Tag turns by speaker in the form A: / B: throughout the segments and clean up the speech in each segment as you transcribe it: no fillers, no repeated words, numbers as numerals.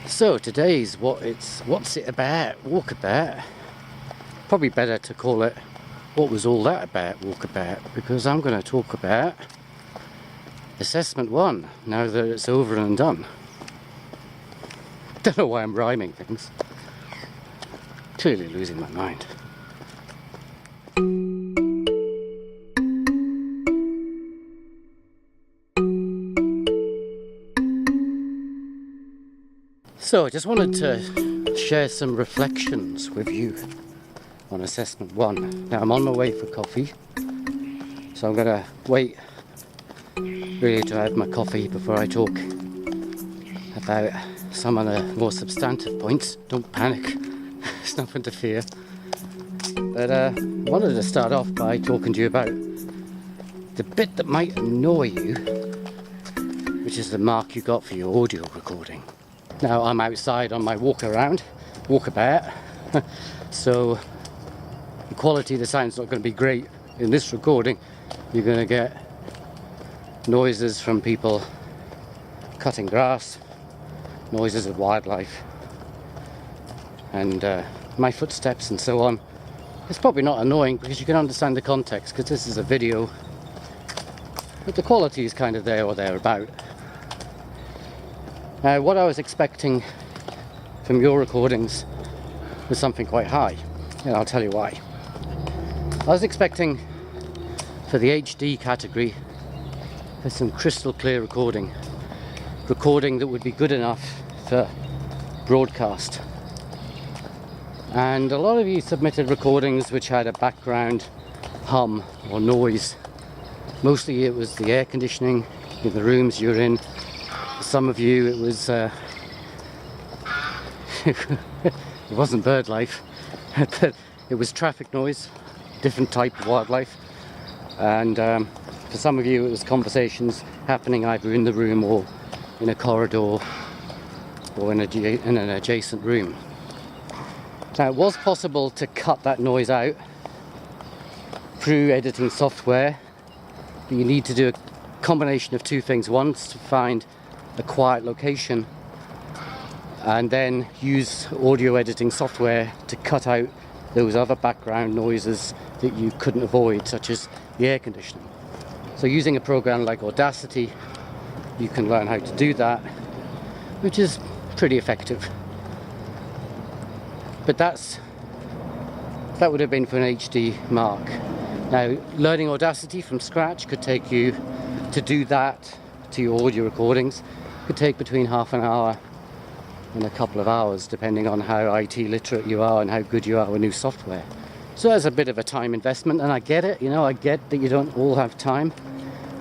A: So today's what's it about, walkabout. Probably better to call it what was all that about, walkabout, because I'm going to talk about assessment 1 now that it's over and done. Don't know why I'm rhyming things. Clearly losing my mind. So I just wanted to share some reflections with you on assessment 1. Now I'm on my way for coffee, so I'm going to wait really to have my coffee before I talk about some of the more substantive points. Don't panic, there's nothing to fear. But I wanted to start off by talking to you about the bit that might annoy you, which is the mark you got for your audio recording. Now I'm outside on my walkabout, so the quality of the sound's not going to be great in this recording. You're going to get noises from people cutting grass, noises of wildlife, and my footsteps and so on. It's probably not annoying because you can understand the context, because this is a video, but the quality is kind of there or thereabout. Now, what I was expecting from your recordings was something quite high, and I'll tell you why. I was expecting for the HD category for some crystal clear recording that would be good enough for broadcast. And a lot of you submitted recordings which had a background hum or noise. Mostly it was the air conditioning in the rooms you're in. Some of you, it was it wasn't bird life, but it was traffic noise, different type of wildlife, and for some of you it was conversations happening either in the room or in a corridor or in an adjacent room. Now, it was possible to cut that noise out through editing software, but you need to do a combination of two things. One is to find a quiet location and then use audio editing software to cut out those other background noises that you couldn't avoid, such as the air conditioning. So using a program like Audacity, you can learn how to do that, which is pretty effective. But that would have been for an HD mark. Now, learning Audacity from scratch could take you, to do that to your audio recordings, could take between half an hour and a couple of hours, depending on how IT literate you are and how good you are with new software. So there's a bit of a time investment, and I get it. I get that you don't all have time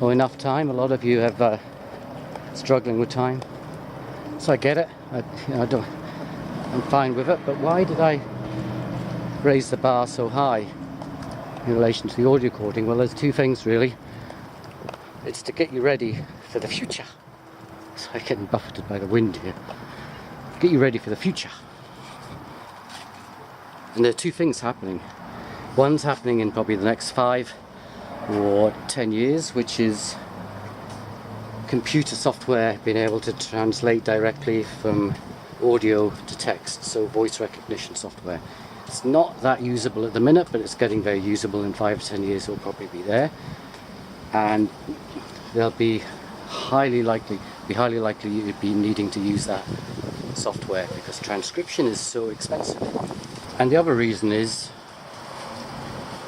A: or enough time. A lot of you have struggling with time, so I get it. I'm fine with it. But why did I raise the bar so high in relation to the audio recording? Well, there's two things really. It's to get you ready for the future. So I'm getting buffeted by the wind here. Get you ready for the future. And there are two things happening. One's happening in probably the next 5 or 10 years, which is computer software being able to translate directly from audio to text, so voice recognition software. It's not that usable at the minute, but it's getting very usable. In 5 or 10 years it'll probably be there, and they'll be highly likely you'd be needing to use that software because transcription is so expensive. And the other reason is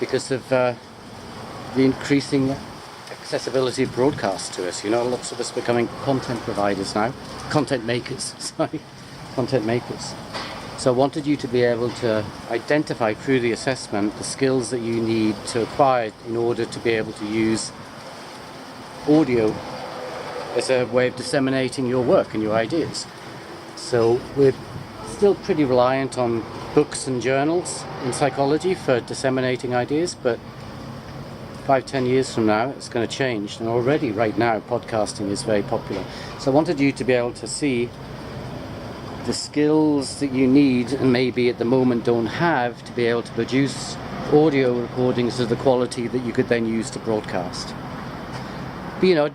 A: because of the increasing accessibility of broadcast to us. Lots of us becoming content providers now, content makers. So I wanted you to be able to identify through the assessment the skills that you need to acquire in order to be able to use audio as a way of disseminating your work and your ideas. So we're still pretty reliant on books and journals in psychology for disseminating ideas, but 5-10 years from now it's going to change, and already right now podcasting is very popular. So I wanted you to be able to see the skills that you need and maybe at the moment don't have to be able to produce audio recordings of the quality that you could then use to broadcast. But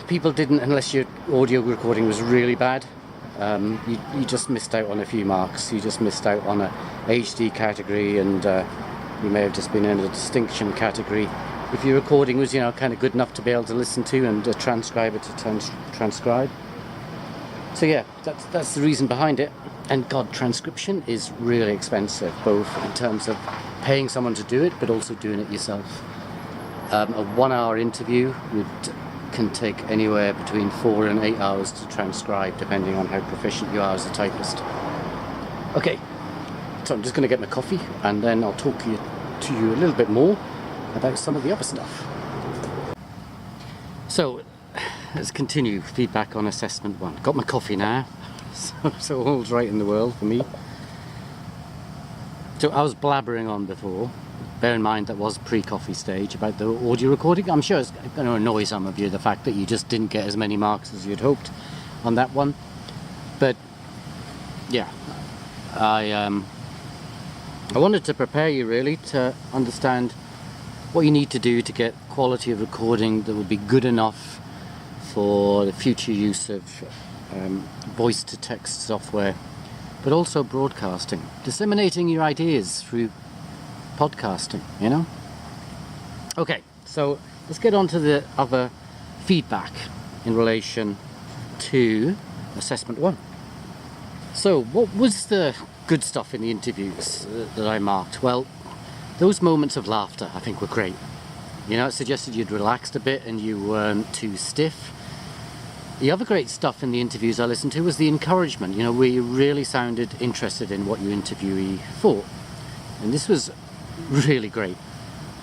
A: people didn't, unless your audio recording was really bad, you just missed out on a few marks. You just missed out on a HD category, and you may have just been in a distinction category. If your recording was, kind of good enough to be able to listen to, and a transcriber to transcribe. So yeah, that's the reason behind it. And God, transcription is really expensive, both in terms of paying someone to do it, but also doing it yourself. A 1 hour interview can take anywhere between 4 and 8 hours to transcribe, depending on how proficient you are as a typist. Okay, so I'm just going to get my coffee, and then I'll talk to you a little bit more about some of the other stuff. So let's continue feedback on assessment 1. Got my coffee now, so all's right in the world for me. So I was blabbering on before. Bear in mind that was pre-coffee stage about the audio recording. I'm sure it's going to annoy some of you, the fact that you just didn't get as many marks as you'd hoped on that one. But yeah, I wanted to prepare you really to understand what you need to do to get quality of recording that would be good enough for the future use of voice-to-text software, but also broadcasting, disseminating your ideas through podcasting, Okay, so let's get on to the other feedback in relation to assessment 1. So what was the good stuff in the interviews that I marked? Well, those moments of laughter I think were great. It suggested you'd relaxed a bit and you weren't too stiff. The other great stuff in the interviews I listened to was the encouragement, where you really sounded interested in what your interviewee thought. And this was really great.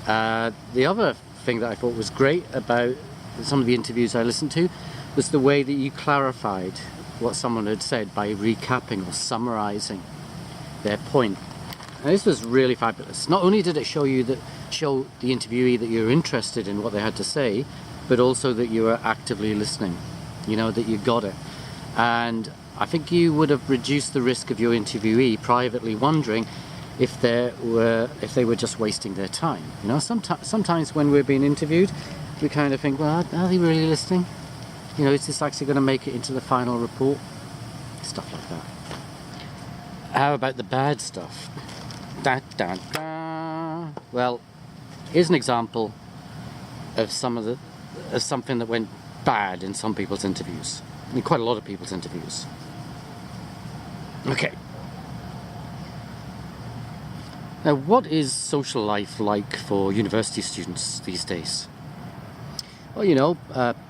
A: The other thing that I thought was great about some of the interviews I listened to was the way that you clarified what someone had said by recapping or summarizing their point. And this was really fabulous. Not only did it show the interviewee that you're interested in what they had to say, but also that you were actively listening, that you got it. And I think you would have reduced the risk of your interviewee privately wondering if they were just wasting their time. Sometimes when we're being interviewed, we kind of think, well, are they really listening? Is this actually going to make it into the final report? Stuff like that. How about the bad stuff? Da, da, da. Well, here's an example of something that went bad in some people's interviews. In quite a lot of people's interviews. Okay. Now, what is social life like for university students these days? Well,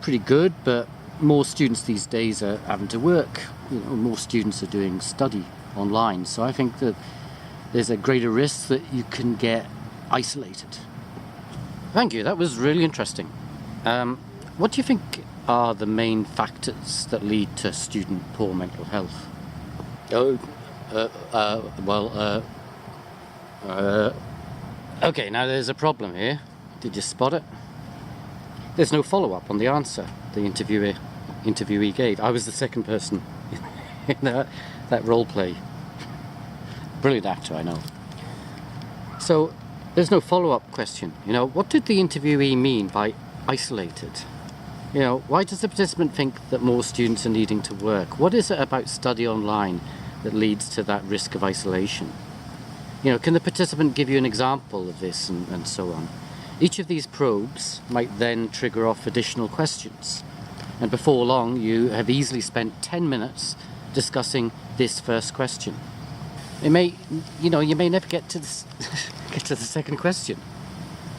A: pretty good, but more students these days are having to work. More students are doing study online, so I think that there's a greater risk that you can get isolated. Thank you, that was really interesting. What do you think are the main factors that lead to student poor mental health? Okay, now there's a problem here. Did you spot it? There's no follow-up on the answer the interviewee gave. I was the second person in that role play. Brilliant actor, I know. So there's no follow-up question. What did the interviewee mean by isolated? Why does the participant think that more students are needing to work? What is it about study online that leads to that risk of isolation? Can the participant give you an example of this, and so on? Each of these probes might then trigger off additional questions. And before long, you have easily spent 10 minutes discussing this first question. You may never get to the second question.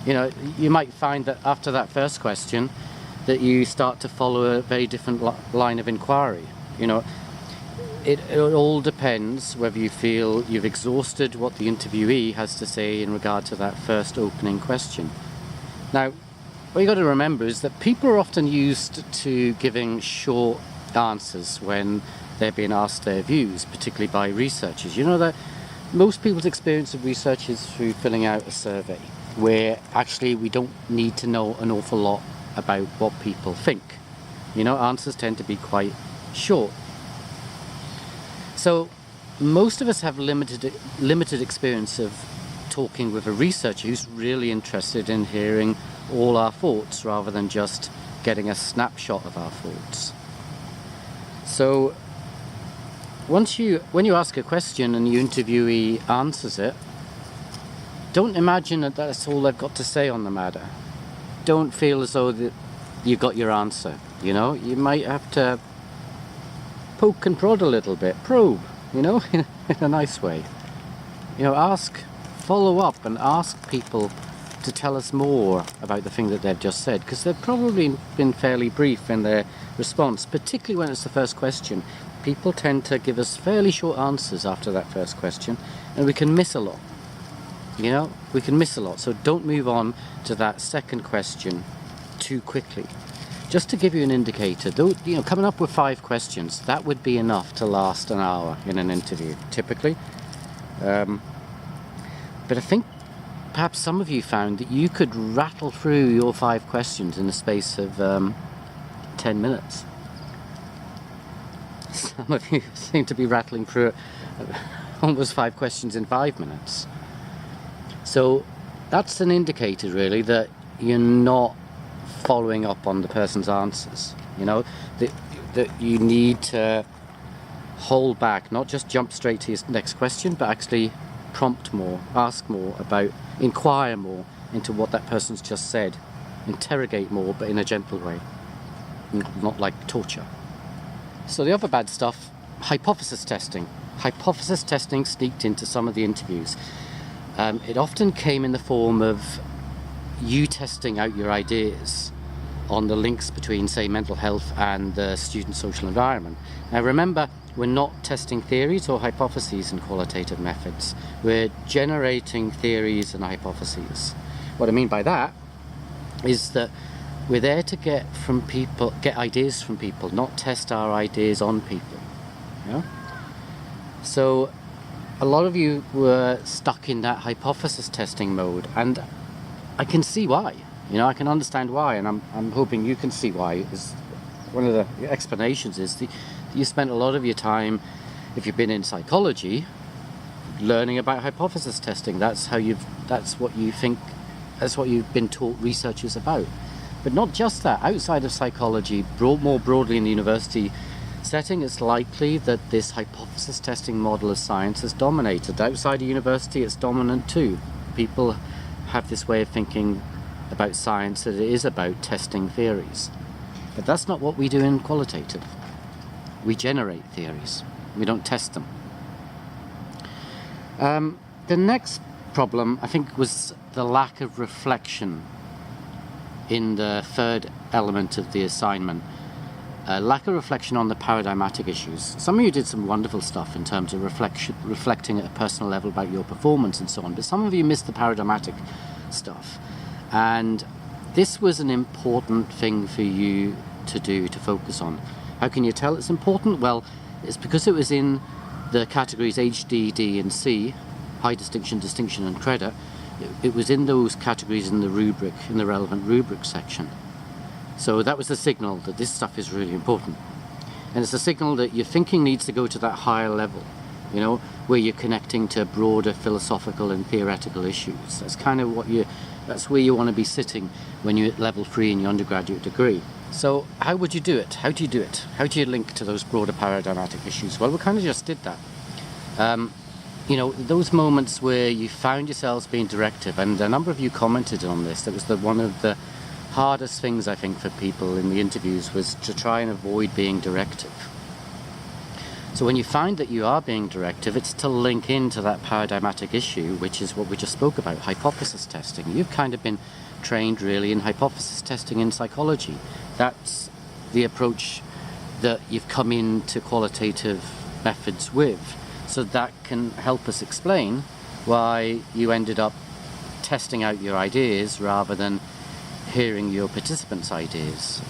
A: You might find that after that first question, that you start to follow a very different line of inquiry. It all depends whether you feel you've exhausted what the interviewee has to say in regard to that first opening question. Now, what you've got to remember is that people are often used to giving short answers when they're being asked their views, particularly by researchers. That most people's experience of research is through filling out a survey, where actually we don't need to know an awful lot about what people think. Answers tend to be quite short. So most of us have limited experience of talking with a researcher who's really interested in hearing all our thoughts rather than just getting a snapshot of our thoughts. So when you ask a question and the interviewee answers it, don't imagine that that's all they've got to say on the matter. Don't feel as though that you got your answer. You know, you might have to poke and prod a little bit, probe, you know, in a nice way. You know, follow up and ask people to tell us more about the thing that they've just said, because they've probably been fairly brief in their response, particularly when it's the first question. People tend to give us fairly short answers after that first question, and we can miss a lot. You know, we can miss a lot, so don't move on to that second question too quickly. Just to give you an indicator, though, you know, coming up with 5 questions, that would be enough to last an hour in an interview, typically. But I think perhaps some of you found that you could rattle through your 5 questions in the space of 10 minutes. Some of you seem to be rattling through almost 5 questions in 5 minutes. So that's an indicator, really, that you're not following up on the person's answers. You know, that you need to hold back, not just jump straight to your next question, but actually prompt more, ask more about, inquire more into what that person's just said, interrogate more, but in a gentle way, not like torture. So the other bad stuff, hypothesis testing. Hypothesis testing sneaked into some of the interviews. It often came in the form of you testing out your ideas on the links between, say, mental health and the student social environment. Now remember, we're not testing theories or hypotheses in qualitative methods. We're generating theories and hypotheses. What I mean by that is that we're there to get ideas from people, not test our ideas on people. Yeah? So a lot of you were stuck in that hypothesis testing mode, and I can see why. You know, I can understand why, and I'm hoping you can see why. One of the explanations is that you spent a lot of your time, if you've been in psychology, learning about hypothesis testing. That's what you've been taught research is about. But not just that. Outside of psychology, more broadly in the university setting, it's likely that this hypothesis testing model of science has dominated. Outside of university, it's dominant too. People have this way of thinking about science that it is about testing theories. But that's not what we do in qualitative. We generate theories. We don't test them. The next problem, I think, was the lack of reflection in the third element of the assignment. Lack of reflection on the paradigmatic issues. Some of you did some wonderful stuff in terms of reflecting at a personal level about your performance and so on, but some of you missed the paradigmatic stuff. And this was an important thing for you to do, to focus on. How can you tell it's important? Well, it's because it was in the categories H, D, D, and C, high distinction, distinction, and credit. It was in those categories in the rubric, in the relevant rubric section. So that was the signal that this stuff is really important. And it's a signal that your thinking needs to go to that higher level, you know, where you're connecting to broader philosophical and theoretical issues. That's kind of that's where you want to be sitting when you're at level 3 in your undergraduate degree. So how would you do it? How do you do it? How do you link to those broader paradigmatic issues? Well, we kind of just did that. You know, those moments where you found yourselves being directive, and a number of you commented on this, that was one of the hardest things, I think, for people in the interviews, was to try and avoid being directive. So when you find that you are being directive, it's to link into that paradigmatic issue, which is what we just spoke about, hypothesis testing. You've kind of been trained really in hypothesis testing in psychology. That's the approach that you've come into qualitative methods with. So that can help us explain why you ended up testing out your ideas rather than hearing your participants' ideas.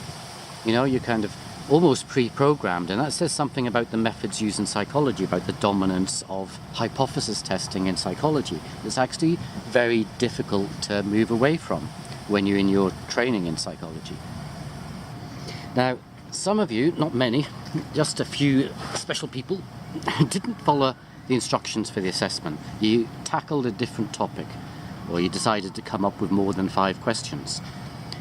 A: You know, you're kind of almost pre-programmed, and that says something about the methods used in psychology, about the dominance of hypothesis testing in psychology. It's actually very difficult to move away from when you're in your training in psychology. Now, some of you, not many, just a few special people, didn't follow the instructions for the assessment. You tackled a different topic, or you decided to come up with more than 5 questions.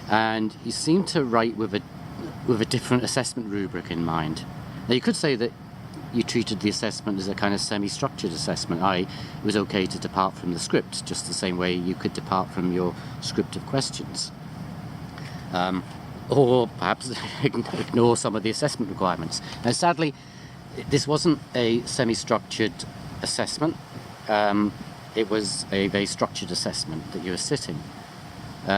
A: And you seemed to write with a different assessment rubric in mind. Now, you could say that you treated the assessment as a kind of semi-structured assessment. It was okay to depart from the script, just the same way you could depart from your script of questions. Or perhaps ignore some of the assessment requirements. Now, sadly, this wasn't a semi-structured assessment. It was a very structured assessment that you were sitting.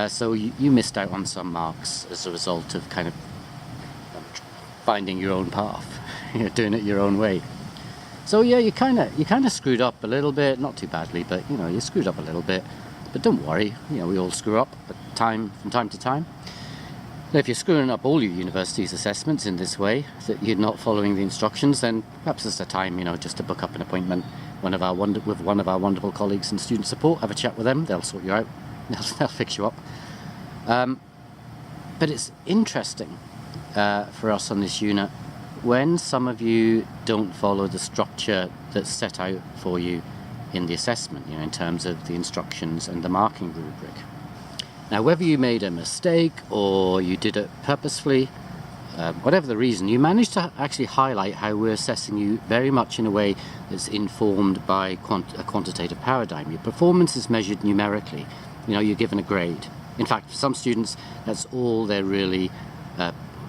A: So you missed out on some marks as a result of kind of finding your own path, doing it your own way. So yeah, you kind of screwed up a little bit, not too badly, but you screwed up a little bit. But don't worry, we all screw up from time to time. Now, if you're screwing up all your university's assessments in this way, that you're not following the instructions, then perhaps it's the time, just to book up an appointment with one of our wonderful colleagues in student support. Have a chat with them; they'll sort you out. They'll fix you up. But it's interesting for us on this unit when some of you don't follow the structure that's set out for you in the assessment, in terms of the instructions and the marking rubric. Now, whether you made a mistake or you did it purposefully, whatever the reason, you managed to actually highlight how we're assessing you very much in a way that's informed by a quantitative paradigm. Your performance is measured numerically. You're given a grade. In fact, for some students, that's all they're really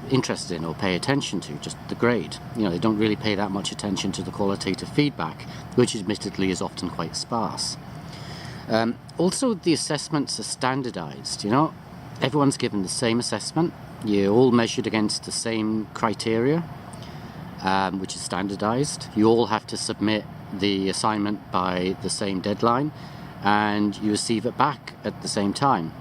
A: interested in or pay attention to, just the grade. They don't really pay that much attention to the qualitative feedback, which admittedly is often quite sparse. Also, the assessments are standardized. Everyone's given the same assessment. You're all measured against the same criteria, which is standardized. You all have to submit the assignment by the same deadline, and you receive it back at the same time.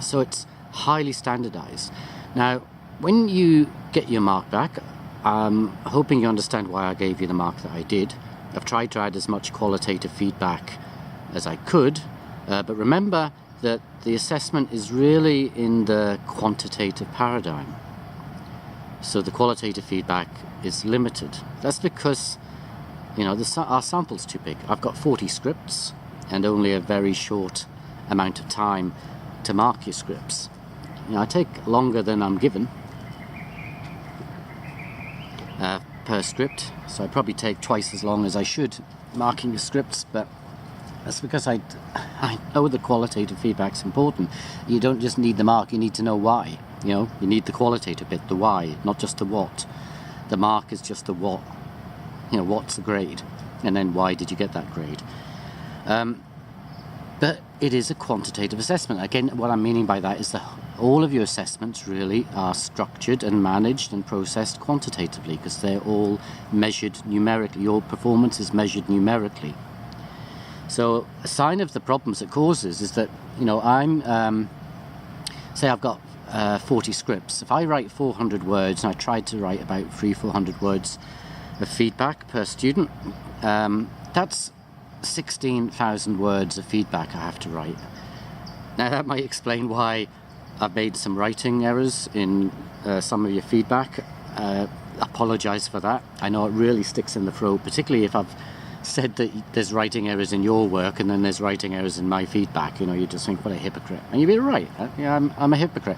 A: So it's highly standardized. Now, when you get your mark back, I'm hoping you understand why I gave you the mark that I did. I've tried to add as much qualitative feedback as I could, but remember that the assessment is really in the quantitative paradigm. So the qualitative feedback is limited. That's because, our sample's too big. I've got 40 scripts and only a very short amount of time to mark your scripts. I take longer than I'm given per script, so I probably take twice as long as I should marking the scripts, but that's because I know the qualitative feedback's important. You don't just need the mark, you need to know why. You need the qualitative bit, the why, not just the what. The mark is just the what. What's the grade? And then why did you get that grade? But it is a quantitative assessment. Again, what I'm meaning by that is that all of your assessments really are structured and managed and processed quantitatively, because they're all measured numerically. Your performance is measured numerically. So a sign of the problems it causes is that, say I've got 40 scripts. If I write 400 words, and I tried to write about 300-400 words of feedback per student, that's 16,000 words of feedback I have to write. Now that might explain why I've made some writing errors in some of your feedback. Apologise for that. I know it really sticks in the throat, particularly if I've said that there's writing errors in your work and then there's writing errors in my feedback. You just think, what a hypocrite. And you'd be right. Yeah, I'm a hypocrite.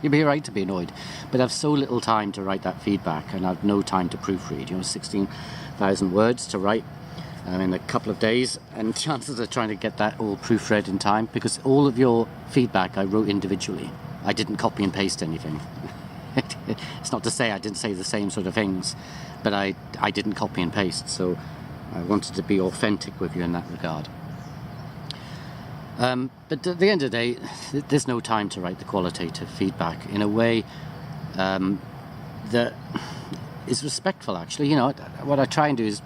A: You'd be right to be annoyed. But I've so little time to write that feedback, and I've no time to proofread. 16,000 words to write in a couple of days, and chances of trying to get that all proofread in time, because all of your feedback I wrote individually. I didn't copy and paste anything. It's not to say I didn't say the same sort of things, but I didn't copy and paste, so I wanted to be authentic with you in that regard. But at the end of the day, there's no time to write the qualitative feedback in a way that is respectful, actually. What I try and do is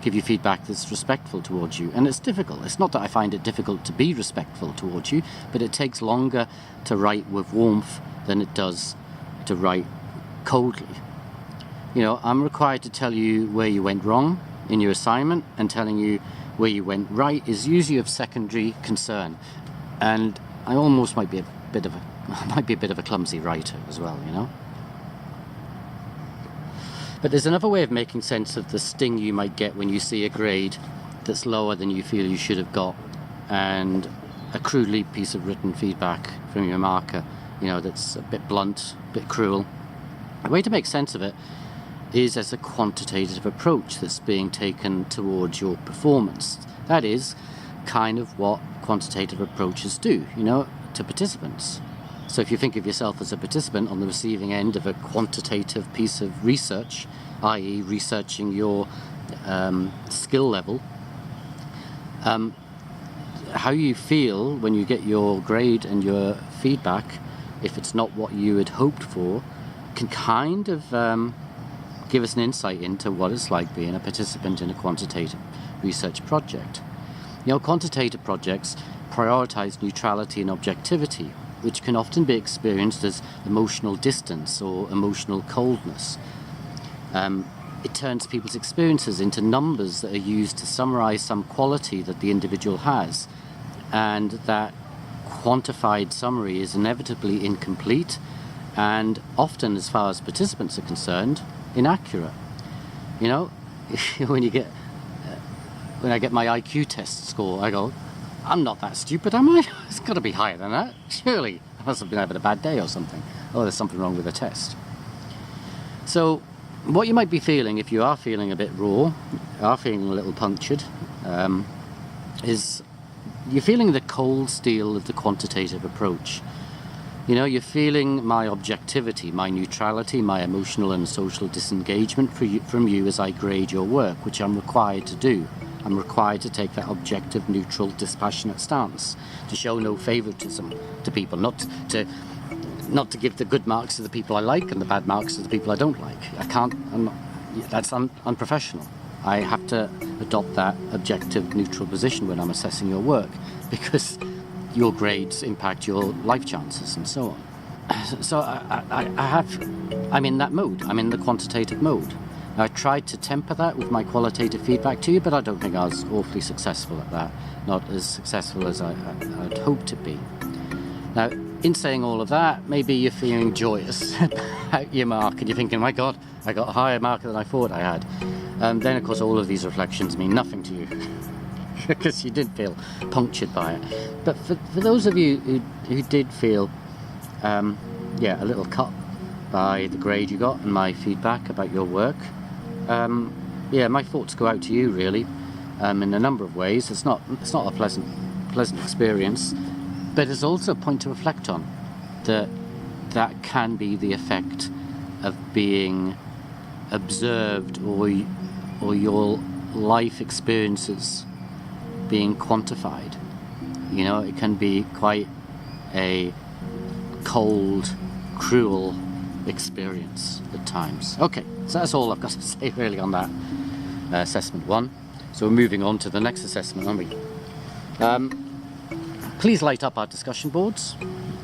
A: give you feedback that's respectful towards you, and it's difficult. It's not that I find it difficult to be respectful towards you, but it takes longer to write with warmth than it does to write coldly. I'm required to tell you where you went wrong in your assignment, and telling you where you went right is usually of secondary concern. And I almost might be a bit of a clumsy writer as well, But there's another way of making sense of the sting you might get when you see a grade that's lower than you feel you should have got, and a crudely piece of written feedback from your marker, that's a bit blunt, a bit cruel. The way to make sense of it is as a quantitative approach that's being taken towards your performance. That is kind of what quantitative approaches do, to participants. So if you think of yourself as a participant on the receiving end of a quantitative piece of research, i.e. researching your skill level, how you feel when you get your grade and your feedback, if it's not what you had hoped for, can kind of give us an insight into what it's like being a participant in a quantitative research project. Quantitative projects prioritize neutrality and objectivity, which can often be experienced as emotional distance or emotional coldness. It turns people's experiences into numbers that are used to summarize some quality that the individual has, and that quantified summary is inevitably incomplete and often, as far as participants are concerned, inaccurate. When I get my IQ test score, I go, I'm not that stupid, am I? It's got to be higher than that. Surely I must have been having a bad day or something. Oh, there's something wrong with the test. So what you might be feeling, if you are feeling a bit raw, are feeling a little punctured, is you're feeling the cold steel of the quantitative approach. You're feeling my objectivity, my neutrality, my emotional and social disengagement from you as I grade your work, which I'm required to do. I'm required to take that objective, neutral, dispassionate stance, to show no favoritism to people, not to give the good marks to the people I like and the bad marks to the people I don't like. That's unprofessional. I have to adopt that objective, neutral position when I'm assessing your work, because your grades impact your life chances and so on. So I'm in that mode. I'm in the quantitative mode. I tried to temper that with my qualitative feedback to you, but I don't think I was awfully successful at that. Not as successful as I'd hoped to be. Now, in saying all of that, maybe you're feeling joyous about your mark and you're thinking, my God, I got a higher mark than I thought I had. Then, of course, all of these reflections mean nothing to you because you did feel punctured by it. But for those of you who did feel, a little cut by the grade you got and my feedback about your work, my thoughts go out to you, really, in a number of ways. It's not a pleasant experience, but it's also a point to reflect on, that can be the effect of being observed, or your life experiences being quantified. It can be quite a cold, cruel experience at times. Okay, so that's all I've got to say really on that assessment 1. So we're moving on to the next assessment, aren't we? Please light up our discussion boards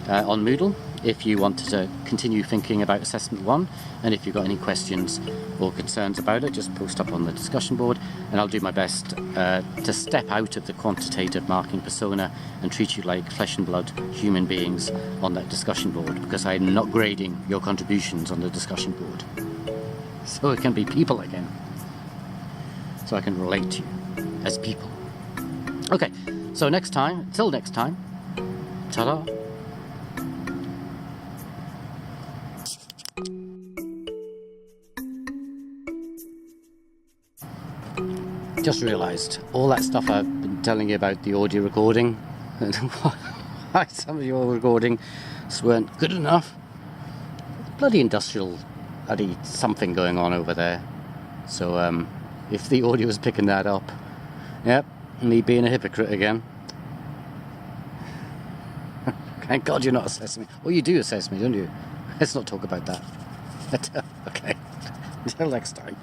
A: on Moodle if you want to continue thinking about assessment 1, and if you've got any questions or concerns about it, just post up on the discussion board, and I'll do my best to step out of the quantitative marking persona and treat you like flesh and blood human beings on that discussion board, because I'm not grading your contributions on the discussion board. So it can be people again, so I can relate to you as people. Okay, so till next time, ta-da. Just realised all that stuff I've been telling you about the audio recording and why some of your recordings weren't good enough. Bloody industrial something going on over there. So if the audio is picking that up, yep, me being a hypocrite again. Thank God you're not assessing me. Well, you do assess me, don't you? Let's not talk about that. Okay. Until next time.